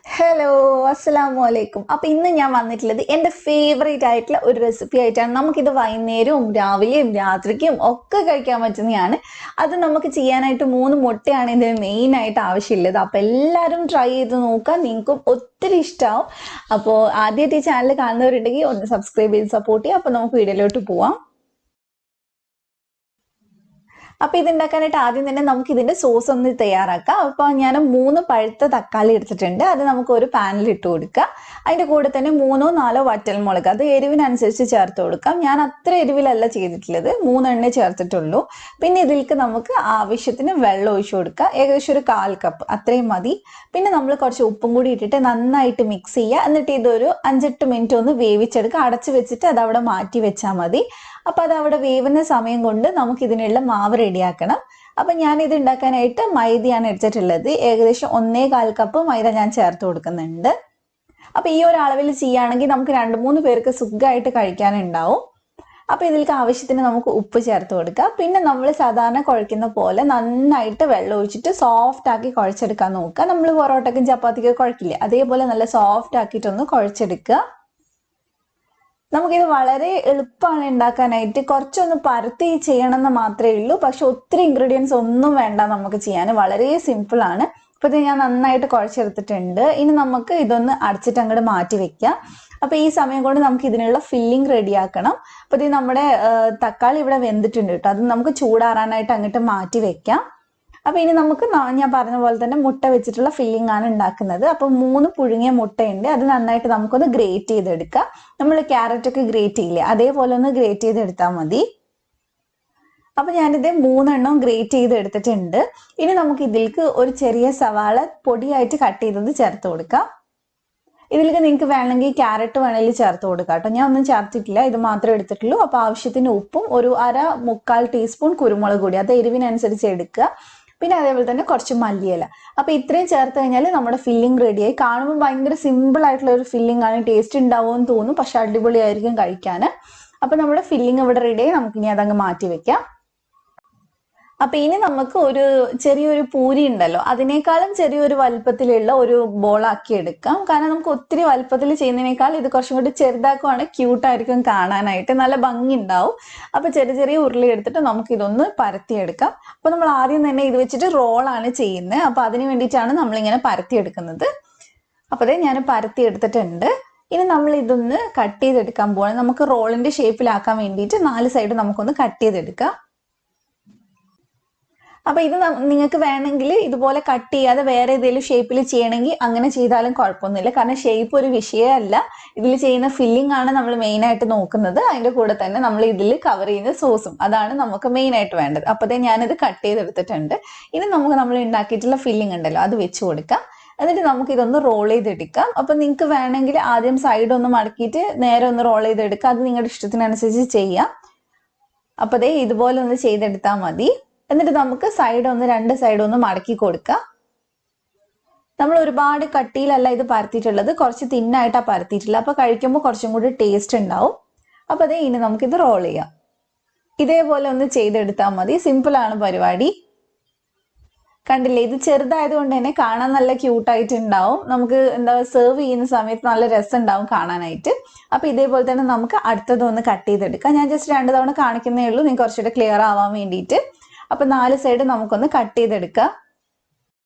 Hello, അസ്സലാമു അലൈക്കും. അപ്പോൾ ഇന്ന് ഞാൻ വന്നിട്ടുള്ളത് എൻ്റെ ഫേവറേറ്റ് ആയിട്ടുള്ള ഒരു റെസിപ്പി ആയിട്ടാണ്. നമുക്കിത് വൈകുന്നേരവും രാവിലെയും രാത്രിക്കും ഒക്കെ കഴിക്കാൻ പറ്റുന്നതാണ്. അത് നമുക്ക് ചെയ്യാനായിട്ട് 3 മുട്ടയാണ് ഇതിന് മെയിനായിട്ട് ആവശ്യമുള്ളത്. അപ്പോൾ എല്ലാവരും ട്രൈ ചെയ്ത് നോക്കുക, നിങ്ങൾക്കും ഒത്തിരി ഇഷ്ടമാവും. അപ്പോൾ ആദ്യമായിട്ട് ഈ ചാനൽ കാണുന്നവരുണ്ടെങ്കിൽ ഒന്ന് സബ്സ്ക്രൈബ് ചെയ്ത് സപ്പോർട്ട് ചെയ്യുക. അപ്പോൾ നമുക്ക് വീഡിയോയിലോട്ട് പോവാം. അപ്പോൾ ഇതുണ്ടാക്കാനായിട്ട് ആദ്യം തന്നെ നമുക്ക് ഇതിൻ്റെ സോസ് ഒന്ന് തയ്യാറാക്കാം. അപ്പോൾ ഞാൻ 3 പഴുത്ത തക്കാളി എടുത്തിട്ടുണ്ട്. അത് നമുക്ക് ഒരു പാനിൽ ഇട്ട് കൊടുക്കുക. അതിൻ്റെ കൂടെ തന്നെ 3 4 വറ്റൽമുളക്, അത് എരിവിനനുസരിച്ച് ചേർത്ത് കൊടുക്കാം. ഞാൻ അത്ര എരിവിലല്ല ചെയ്തിട്ടുള്ളത്, 3 എണ്ണേ ചേർത്തിട്ടുള്ളൂ. പിന്നെ ഇതിലേക്ക് നമുക്ക് ആവശ്യത്തിന് വെള്ളം ഒഴിച്ചു കൊടുക്കുക. ഏകദേശം ഒരു 1/4 കപ്പ് അത്രയും മതി. പിന്നെ നമ്മൾ കുറച്ച് ഉപ്പും കൂടി ഇട്ടിട്ട് നന്നായിട്ട് മിക്സ് ചെയ്യുക. എന്നിട്ട് ഇതൊരു 5-8 മിനിറ്റ് ഒന്ന് വേവിച്ചെടുക്കുക. അടച്ചു വെച്ചിട്ട് അത് അവിടെ മാറ്റി വെച്ചാൽ മതി. അപ്പോൾ അത് അവിടെ വേവുന്ന സമയം കൊണ്ട് നമുക്ക് ഇതിനുള്ള മാവ് റെഡിയാക്കണം. അപ്പം ഞാനിത് ഉണ്ടാക്കാനായിട്ട് മൈദയാണ് എടുത്തിട്ടുള്ളത്. ഏകദേശം 1/4 കപ്പ് മൈദ ഞാൻ ചേർത്ത് കൊടുക്കുന്നുണ്ട്. അപ്പോൾ ഈ ഒരു അളവിൽ ചെയ്യുകയാണെങ്കിൽ നമുക്ക് 2-3 പേർക്ക് സുഖമായിട്ട് കഴിക്കാനുണ്ടാവും. അപ്പോൾ ഇതിലേക്ക് ആവശ്യത്തിന് നമുക്ക് ഉപ്പ് ചേർത്ത് കൊടുക്കുക. പിന്നെ നമ്മൾ സാധാരണ കുഴയ്ക്കുന്ന പോലെ നന്നായിട്ട് വെള്ളം ഒഴിച്ചിട്ട് സോഫ്റ്റ് ആക്കി കുഴച്ചെടുക്കാൻ നോക്കുക. നമ്മൾ പൊറോട്ടയ്ക്കും ചപ്പാത്തിക്കും കുഴക്കില്ലേ, അതേപോലെ നല്ല സോഫ്റ്റ് ആക്കിയിട്ടൊന്ന് കുഴച്ചെടുക്കുക. നമുക്കിത് വളരെ എളുപ്പമാണ് ഉണ്ടാക്കാനായിട്ട്. കുറച്ചൊന്ന് പരത്തി ചെയ്യണമെന്ന് മാത്രമേ ഉള്ളൂ. പക്ഷെ ഒത്തിരി ഇൻഗ്രീഡിയൻസ് ഒന്നും വേണ്ട നമുക്ക് ചെയ്യാൻ, വളരെ സിമ്പിളാണ്. അപ്പോൾ ഇത് ഞാൻ നന്നായിട്ട് കുഴച്ചെടുത്തിട്ടുണ്ട്. ഇനി നമുക്ക് ഇതൊന്ന് അടച്ചിട്ട് അങ്ങോട്ട് മാറ്റി വെക്കാം. അപ്പോൾ ഈ സമയം കൊണ്ട് നമുക്ക് ഇതിനുള്ള ഫില്ലിംഗ് റെഡിയാക്കണം. അപ്പോൾ ഇത് നമ്മുടെ തക്കാളി ഇവിടെ വെന്തിട്ടുണ്ട് കേട്ടോ. അത് നമുക്ക് ചൂടാറാനായിട്ട് അങ്ങോട്ട് മാറ്റി വെക്കാം. അപ്പോൾ ഇനി നമുക്ക് ഞാൻ പറഞ്ഞ പോലെ തന്നെ മുട്ട വെച്ചിട്ടുള്ള ഫില്ലിംഗ് ആണ് ഉണ്ടാക്കുന്നത്. അപ്പോൾ 3 പുഴുങ്ങിയ മുട്ടയുണ്ട്. അത് നന്നായിട്ട് നമുക്കൊന്ന് ഗ്രേറ്റ് ചെയ്തെടുക്കാം. നമ്മൾ ക്യാരറ്റൊക്കെ ഗ്രേറ്റ് ചെയ്യില്ലേ, അതേപോലെ ഒന്ന് ഗ്രേറ്റ് ചെയ്തെടുത്താൽ മതി. അപ്പോൾ ഞാനിത് 3 എണ്ണം ഗ്രേറ്റ് ചെയ്ത് എടുത്തിട്ടുണ്ട്. ഇനി നമുക്ക് ഇതിലേക്ക് ഒരു ചെറിയ സവാള പൊടിയായിട്ട് കട്ട് ചെയ്തത് ചേർത്ത് കൊടുക്കാം. ഇതിലേക്ക് നിങ്ങൾക്ക് വേണമെങ്കിൽ ക്യാരറ്റ് വേണമെങ്കിൽ ചേർത്ത് കൊടുക്കാം കേട്ടോ. ഞാൻ ഒന്നും ചേർത്തിട്ടില്ല, ഇത് മാത്രമേ എടുത്തിട്ടുള്ളൂ. അപ്പോൾ ആവശ്യത്തിന് ഉപ്പും ഒരു 1/4 ടീസ്പൂൺ കുരുമുളക് പൊടി, അത് എരിവിനനുസരിച്ച് എടുക്കുക. പിന്നെ അതേപോലെ തന്നെ കുറച്ച് മല്ലിയില. അപ്പോൾ ഇത്രയും ചേർത്ത് കഴിഞ്ഞാൽ നമ്മുടെ ഫില്ലിംഗ് റെഡിയായി. കാണുമ്പോൾ ഭയങ്കര സിമ്പിൾ ആയിട്ടുള്ള ഒരു ഫില്ലിംഗ് ആണ്. ടേസ്റ്റ് ഉണ്ടാവുമെന്ന് തോന്നും, പക്ഷെ അടിപൊളിയായിരിക്കും കഴിക്കാൻ. അപ്പോൾ നമ്മുടെ ഫില്ലിംഗ് ഇവിടെ റെഡിയായി. നമുക്കിനി അതങ്ങ് മാറ്റി വെക്കാം. അപ്പോൾ ഇനി നമുക്ക് ഒരു ചെറിയൊരു പൂരി ഉണ്ടല്ലോ, അതിനേക്കാളും ചെറിയൊരു വലുപ്പത്തിലുള്ള ഒരു ബോളാക്കി എടുക്കാം. കാരണം നമുക്ക് ഒത്തിരി വലുപ്പത്തിൽ ചെയ്യുന്നതിനേക്കാൾ ഇത് കുറച്ചും കൂടി ചെറുതാക്കുവാണെങ്കിൽ ക്യൂട്ടായിരിക്കും കാണാനായിട്ട്, നല്ല ഭംഗി ഉണ്ടാവും. അപ്പോൾ ചെറിയ ചെറിയ ഉരുളി എടുത്തിട്ട് നമുക്ക് ഇതൊന്ന് പരത്തിയെടുക്കാം. അപ്പോൾ നമ്മൾ ആദ്യം തന്നെ ഇത് വെച്ചിട്ട് റോളാണ് ചെയ്യുന്നത്. അപ്പോൾ അതിന് വേണ്ടിയിട്ടാണ് നമ്മളിങ്ങനെ പരത്തിയെടുക്കുന്നത്. അപ്പോൾ അതേ ഞാൻ പരത്തി എടുത്തിട്ടുണ്ട്. ഇനി നമ്മൾ ഇതൊന്ന് കട്ട് ചെയ്തെടുക്കാൻ പോകണം. നമുക്ക് റോളിൻ്റെ ഷേപ്പിലാക്കാൻ വേണ്ടിയിട്ട് 4 സൈഡ് നമുക്കൊന്ന് കട്ട് ചെയ്തെടുക്കാം. അപ്പോൾ ഇത് നിങ്ങൾക്ക് വേണമെങ്കിൽ ഇതുപോലെ കട്ട് ചെയ്യാതെ വേറെ ഏതെങ്കിലും ഷേപ്പിൽ ചെയ്യണമെങ്കിൽ അങ്ങനെ ചെയ്താലും കുഴപ്പമൊന്നുമില്ല. കാരണം ഷേപ്പ് ഒരു വിഷയമല്ല. ഇതിൽ ചെയ്യുന്ന ഫില്ലിംഗ് ആണ് നമ്മൾ മെയിനായിട്ട് നോക്കുന്നത്. അതിൻ്റെ കൂടെ തന്നെ നമ്മൾ ഇതിൽ കവർ ചെയ്യുന്ന സോസും, അതാണ് നമുക്ക് മെയിനായിട്ട് വേണ്ടത്. അപ്പോൾ ഞാനിത് കട്ട് ചെയ്തെടുത്തിട്ടുണ്ട്. ഇനി നമുക്ക് നമ്മൾ ഉണ്ടാക്കിയിട്ടുള്ള ഫില്ലിംഗ് ഉണ്ടല്ലോ, അത് വെച്ച് കൊടുക്കാം. എന്നിട്ട് നമുക്ക് ഇതൊന്ന് റോൾ ചെയ്തെടുക്കാം. അപ്പോൾ നിങ്ങൾക്ക് വേണമെങ്കിൽ ആദ്യം സൈഡ് ഒന്ന് മടക്കിയിട്ട് നേരെ ഒന്ന് റോൾ ചെയ്തെടുക്കാം. അത് നിങ്ങളുടെ ഇഷ്ടത്തിനനുസരിച്ച് ചെയ്യാം. അപ്പോൾ ഇതുപോലെ ഒന്ന് ചെയ്തെടുത്താൽ മതി. എന്നിട്ട് നമുക്ക് സൈഡ് ഒന്ന് 2 സൈഡ് ഒന്ന് മടക്കി കൊടുക്കാം. നമ്മൾ ഒരുപാട് കട്ടിയിലല്ല ഇത് പരത്തിയിട്ടുള്ളത്, കുറച്ച് തിന്നായിട്ടാണ് പരത്തിയിട്ടുള്ളത്. അപ്പോൾ കഴിക്കുമ്പോൾ കുറച്ചും കൂടി ടേസ്റ്റ് ഉണ്ടാവും. അപ്പോൾ ഇനി നമുക്കിത് റോൾ ചെയ്യാം. ഇതേപോലെ ഒന്ന് ചെയ്തെടുത്താൽ മതി. സിമ്പിളാണ് പരിപാടി. കണ്ടില്ലേ, ഇത് ചെറുതായതുകൊണ്ട് തന്നെ കാണാൻ നല്ല ക്യൂട്ടായിട്ടുണ്ടാവും. നമുക്ക് സെർവ് ചെയ്യുന്ന സമയത്ത് നല്ല രസം ഉണ്ടാവും കാണാനായിട്ട്. അപ്പോൾ ഇതേപോലെ തന്നെ നമുക്ക് അടുത്തതൊന്ന് കട്ട് ചെയ്തെടുക്കാം. ഞാൻ ജസ്റ്റ് 2 തവണ കാണിക്കുന്നേ ഉള്ളൂ, നിങ്ങൾക്ക് കുറച്ചുകൂടെ ക്ലിയർ ആവാൻ വേണ്ടിയിട്ട്. അപ്പോൾ 4 സൈഡ് നമുക്കൊന്ന് കട്ട് ചെയ്തെടുക്കാം.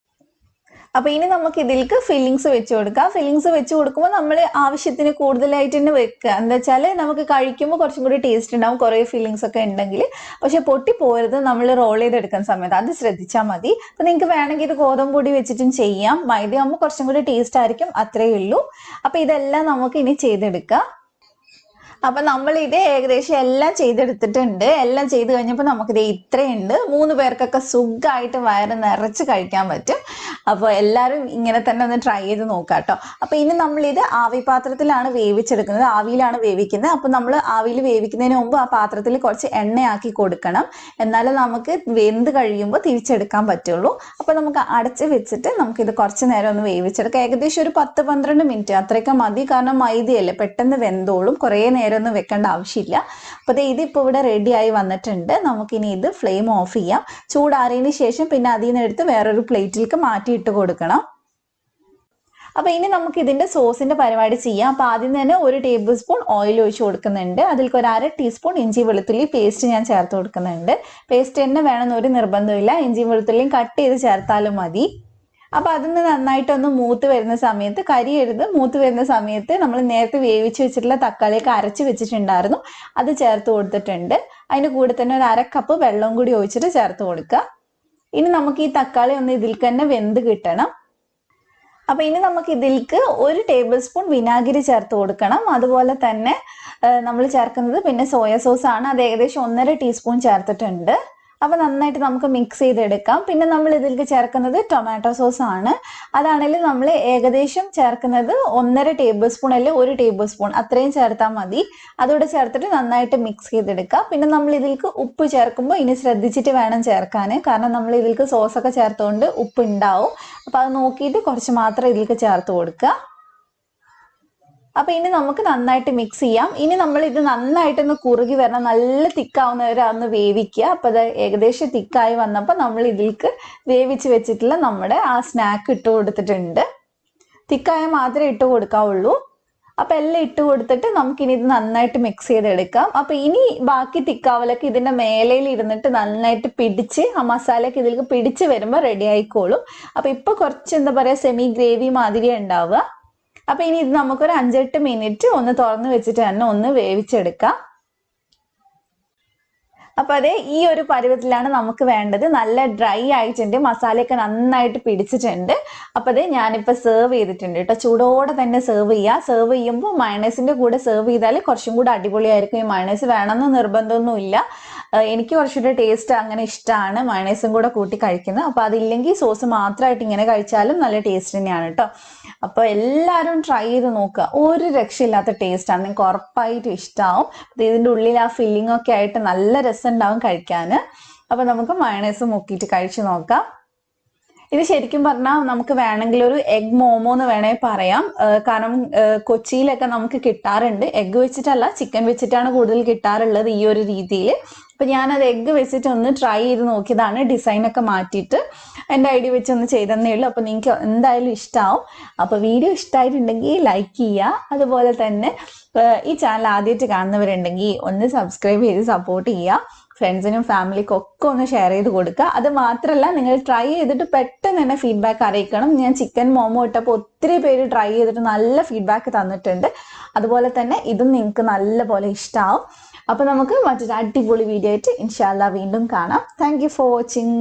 അപ്പോൾ ഇനി നമുക്ക് ഇതിലേക്ക് ഫില്ലിങ്സ് വെച്ച് കൊടുക്കാം. ഫില്ലിങ്സ് വെച്ച് കൊടുക്കുമ്പോൾ നമ്മൾ ആവശ്യത്തിന് കൂടുതലായിട്ട് തന്നെ വെക്കുക. എന്താ വെച്ചാൽ നമുക്ക് കഴിക്കുമ്പോൾ കുറച്ചും കൂടി ടേസ്റ്റ് ഉണ്ടാവും, കുറേ ഫില്ലിങ്സ് ഒക്കെ ഉണ്ടെങ്കിൽ. പക്ഷെ പൊട്ടിപ്പോരുത് നമ്മൾ റോൾ ചെയ്തെടുക്കുന്ന സമയത്ത്, അത് ശ്രദ്ധിച്ചാൽ മതി. അപ്പോൾ നിങ്ങൾക്ക് വേണമെങ്കിൽ ഇത് ഗോതമ്പ് പൊടി വെച്ചിട്ടും ചെയ്യാം. മൈദയാകുമ്പോൾ കുറച്ചും കൂടി ടേസ്റ്റ് ആയിരിക്കും, അത്രയേ ഉള്ളൂ. അപ്പോൾ ഇതെല്ലാം നമുക്ക് ഇനി ചെയ്തെടുക്കാം. അപ്പം നമ്മൾ ഇത് ഏകദേശം എല്ലാം ചെയ്തെടുത്തിട്ടുണ്ട്. എല്ലാം ചെയ്ത് കഴിഞ്ഞപ്പോൾ നമുക്കിത് ഇത്രയുണ്ട്. 3 പേർക്കൊക്കെ സുഖമായിട്ട് വയറ് നിറച്ച് കഴിക്കാൻ പറ്റും. അപ്പോൾ എല്ലാവരും ഇങ്ങനെ തന്നെ ഒന്ന് ട്രൈ ചെയ്ത് നോക്കാം കേട്ടോ. അപ്പോൾ ഇനി നമ്മളിത് ആവി പാത്രത്തിലാണ് വേവിച്ചെടുക്കുന്നത്, ആവിയിലാണ് വേവിക്കുന്നത്. അപ്പോൾ നമ്മൾ ആവിയിൽ വേവിക്കുന്നതിന് മുമ്പ് ആ പാത്രത്തിൽ കുറച്ച് എണ്ണയാക്കി കൊടുക്കണം. എന്നാലും നമുക്ക് വെന്ത് കഴിയുമ്പോൾ തിരിച്ചെടുക്കാൻ പറ്റുള്ളൂ. അപ്പോൾ നമുക്ക് അടച്ച് വെച്ചിട്ട് നമുക്കിത് കുറച്ച് നേരം ഒന്ന് വേവിച്ചെടുക്കാം. ഏകദേശം ഒരു 10-12 മിനിറ്റ് അത്രയൊക്കെ മതി. കാരണം മൈദയല്ലേ, പെട്ടെന്ന് വെന്തോളും, കുറേ നേരം ഒന്നും വെക്കേണ്ട ആവശ്യമില്ല. അപ്പോൾ ഇതിപ്പോൾ ഇവിടെ റെഡി ആയി വന്നിട്ടുണ്ട്. നമുക്കിനി ഇത് ഫ്ലെയിം ഓഫ് ചെയ്യാം. ചൂടാറിയതിന് ശേഷം പിന്നെ അതിൽ നിന്ന് എടുത്ത് വേറൊരു പ്ലേറ്റിലേക്ക് മാറ്റിയിട്ട് കൊടുക്കണം. അപ്പോൾ ഇനി നമുക്ക് ഇതിന്റെ സോസിന്റെ പരിപാടി ചെയ്യാം. അപ്പോൾ ആദ്യം തന്നെ 1 ടേബിൾ സ്പൂൺ ഓയിൽ ഒഴിച്ച് കൊടുക്കുന്നുണ്ട്. അതിലേക്ക് ഒരു 1/2 ടീസ്പൂൺ ഇഞ്ചി വെളുത്തുള്ളി പേസ്റ്റ് ഞാൻ ചേർത്ത് കൊടുക്കുന്നുണ്ട്. പേസ്റ്റ് തന്നെ വേണമെന്ന് ഒരു നിർബന്ധമില്ല, ഇഞ്ചി വെളുത്തുള്ളിയും കട്ട് ചെയ്ത് ചേർത്താലും മതി. അപ്പോൾ അതിന് നന്നായിട്ടൊന്ന് മൂത്ത് വരുന്ന സമയത്ത്, കരിയരുത്, മൂത്ത് വരുന്ന സമയത്ത് നമ്മൾ നേരത്തെ വേവിച്ച് വെച്ചിട്ടുള്ള തക്കാളിയൊക്കെ അരച്ച് വെച്ചിട്ടുണ്ടായിരുന്നു, അത് ചേർത്ത് കൊടുത്തിട്ടുണ്ട്. അതിൻ്റെ കൂടെ തന്നെ ഒരു 1/2 കപ്പ് വെള്ളം കൂടി ഒഴിച്ചിട്ട് ചേർത്ത് കൊടുക്കുക. ഇനി നമുക്ക് ഈ തക്കാളി ഒന്ന് ഇതിലേക്ക് തന്നെ വെന്ത് കിട്ടണം. അപ്പോൾ ഇനി നമുക്ക് ഇതിലേക്ക് 1 ടേബിൾ സ്പൂൺ വിനാഗിരി ചേർത്ത് കൊടുക്കണം. അതുപോലെ തന്നെ നമ്മൾ ചേർക്കുന്നത് പിന്നെ സോയ സോസ് ആണ്, അത് ഏകദേശം 1.5 ടീസ്പൂൺ ചേർത്തിട്ടുണ്ട്. അപ്പോൾ നന്നായിട്ട് നമുക്ക് മിക്സ് ചെയ്തെടുക്കാം. പിന്നെ നമ്മൾ ഇതിലേക്ക് ചേർക്കുന്നത് ടൊമാറ്റോ സോസ് ആണ്. അതാണെങ്കിൽ നമ്മൾ ഏകദേശം ചേർക്കുന്നത് 1.5 ടേബിൾ സ്പൂൺ അല്ലെങ്കിൽ 1 ടേബിൾ സ്പൂൺ അത്രയും ചേർത്താൽ മതി. അതോടെ ചേർത്തിട്ട് നന്നായിട്ട് മിക്സ് ചെയ്തെടുക്കാം. പിന്നെ നമ്മൾ ഇതിലേക്ക് ഉപ്പ് ചേർക്കുമ്പോൾ ഇനി ശ്രദ്ധിച്ചിട്ട് വേണം ചേർക്കാൻ, കാരണം നമ്മൾ ഇതിലേക്ക് സോസൊക്കെ ചേർത്തുകൊണ്ട് ഉപ്പ് ഉണ്ടാവും. അപ്പോൾ അത് നോക്കിയിട്ട് കുറച്ച് മാത്രം ഇതിലേക്ക് ചേർത്ത് കൊടുക്കുക. അപ്പോൾ ഇനി നമുക്ക് നന്നായിട്ട് മിക്സ് ചെയ്യാം. ഇനി നമ്മൾ ഇത് നന്നായിട്ടൊന്ന് കുറുകി വരണം, നല്ല തിക്കാവുന്നവരെ അതൊന്ന് വേവിക്കുക. അപ്പോൾ അത് ഏകദേശം തിക്കായി വന്നപ്പോൾ നമ്മൾ ഇതിലേക്ക് വേവിച്ച് വെച്ചിട്ടുള്ള നമ്മുടെ ആ സ്നാക്ക് ഇട്ട് കൊടുത്തിട്ടുണ്ട്. തിക്കായ മാത്രമേ ഇട്ട് കൊടുക്കാവുള്ളൂ. അപ്പോൾ എല്ലാം ഇട്ട് കൊടുത്തിട്ട് നമുക്കിനി ഇത് നന്നായിട്ട് മിക്സ് ചെയ്തെടുക്കാം. അപ്പോൾ ഇനി ബാക്കി തിക്കാവലൊക്കെ ഇതിൻ്റെ മേലയിൽ ഇരുന്നിട്ട് നന്നായിട്ട് പിടിച്ച് ആ മസാലയൊക്കെ ഇതിലേക്ക് പിടിച്ച് വരുമ്പോൾ റെഡി ആയിക്കോളും. അപ്പോൾ ഇപ്പോൾ കുറച്ച് എന്താ പറയുക സെമി ഗ്രേവി മാതിരി ഉണ്ടാവുക. അപ്പോൾ ഇനി ഇത് നമുക്കൊരു 5-8 മിനിറ്റ് ഒന്ന് തുറന്ന് വെച്ചിട്ട് തന്നെ ഒന്ന് വേവിച്ചെടുക്കാം. അപ്പോൾ അതേ ഈ ഒരു പരുവത്തിലാണ് നമുക്ക് വേണ്ടത്. നല്ല ഡ്രൈ ആയിട്ടുണ്ട്, മസാലയൊക്കെ നന്നായിട്ട് പിടിച്ചിട്ടുണ്ട്. അപ്പോൾ അതേ ഞാനിപ്പോൾ സെർവ് ചെയ്തിട്ടുണ്ട് കേട്ടോ. ചൂടോടെ തന്നെ സെർവ് ചെയ്യുക. സെർവ് ചെയ്യുമ്പോൾ മയണൈസിൻ്റെ കൂടെ സെർവ് ചെയ്താൽ കുറച്ചും കൂടെ അടിപൊളിയായിരിക്കും. ഈ മയണൈസ് വേണമെന്ന് നിർബന്ധമൊന്നുമില്ല, എനിക്ക് കുറച്ചുകൂടെ ടേസ്റ്റ് അങ്ങനെ ഇഷ്ടമാണ് മയണൈസും കൂടെ കൂട്ടി കഴിക്കുന്നത്. അപ്പോൾ അതില്ലെങ്കിൽ സോസ് മാത്രമായിട്ട് ഇങ്ങനെ കഴിച്ചാലും നല്ല ടേസ്റ്റ് തന്നെയാണ് കേട്ടോ. അപ്പോൾ എല്ലാവരും ട്രൈ ചെയ്ത് നോക്കുക, ഒരു രക്ഷയില്ലാത്ത ടേസ്റ്റാണ്, നിങ്ങൾക്ക് ഉറപ്പായിട്ടും ഇഷ്ടമാവും. ഇതിൻ്റെ ഉള്ളിൽ ആ ഫില്ലിംഗ് ഒക്കെ ആയിട്ട് നല്ല രസം ഉണ്ടാവും കഴിക്കാൻ. അപ്പോൾ നമുക്ക് മയണൈസ് മുക്കിയിട്ട് കഴിച്ച് നോക്കാം. ഇത് ശരിക്കും പറഞ്ഞാൽ നമുക്ക് വേണമെങ്കിൽ ഒരു എഗ് മോമോ എന്ന് വേണമെങ്കിൽ പറയാം. കാരണം കൊച്ചിയിലൊക്കെ നമുക്ക് കിട്ടാറുണ്ട്. എഗ് വെച്ചിട്ടല്ല, ചിക്കൻ വെച്ചിട്ടാണ് കൂടുതൽ കിട്ടാറുള്ളത് ഈ ഒരു രീതിയിൽ. അപ്പം ഞാനത് എഗ്ഗ് വെച്ചിട്ട് ഒന്ന് ട്രൈ ചെയ്ത് നോക്കിയതാണ്, ഡിസൈനൊക്കെ മാറ്റിയിട്ട് എൻ്റെ ഐഡിയ വെച്ച് ഒന്ന് ചെയ്തെന്നേ ഉള്ളൂ. അപ്പോൾ നിങ്ങൾക്ക് എന്തായാലും ഇഷ്ടമാവും. അപ്പോൾ വീഡിയോ ഇഷ്ടമായിട്ടുണ്ടെങ്കിൽ ലൈക്ക് ചെയ്യുക. അതുപോലെ തന്നെ ഈ ചാനൽ ആദ്യമായിട്ട് കാണുന്നവരുണ്ടെങ്കിൽ ഒന്ന് സബ്സ്ക്രൈബ് ചെയ്ത് സപ്പോർട്ട് ചെയ്യുക. ഫ്രണ്ട്സിനും ഫാമിലിക്കും ഒക്കെ ഒന്ന് ഷെയർ ചെയ്ത് കൊടുക്കുക. അത് മാത്രമല്ല, നിങ്ങൾ ട്രൈ ചെയ്തിട്ട് പെട്ടെന്ന് തന്നെ ഫീഡ്ബാക്ക് അറിയിക്കണം. ഞാൻ ചിക്കൻ മോമോ ഇട്ടപ്പോൾ ഒത്തിരി പേര് ട്രൈ ചെയ്തിട്ട് നല്ല ഫീഡ്ബാക്ക് തന്നിട്ടുണ്ട്. അതുപോലെ തന്നെ ഇതും നിങ്ങൾക്ക് നല്ലപോലെ ഇഷ്ടമാവും. അപ്പോൾ നമുക്ക് മറ്റൊരു അടിപൊളി വീഡിയോ ആയിട്ട് ഇൻഷാ അല്ലാഹ് വീണ്ടും കാണാം. Thank you for watching.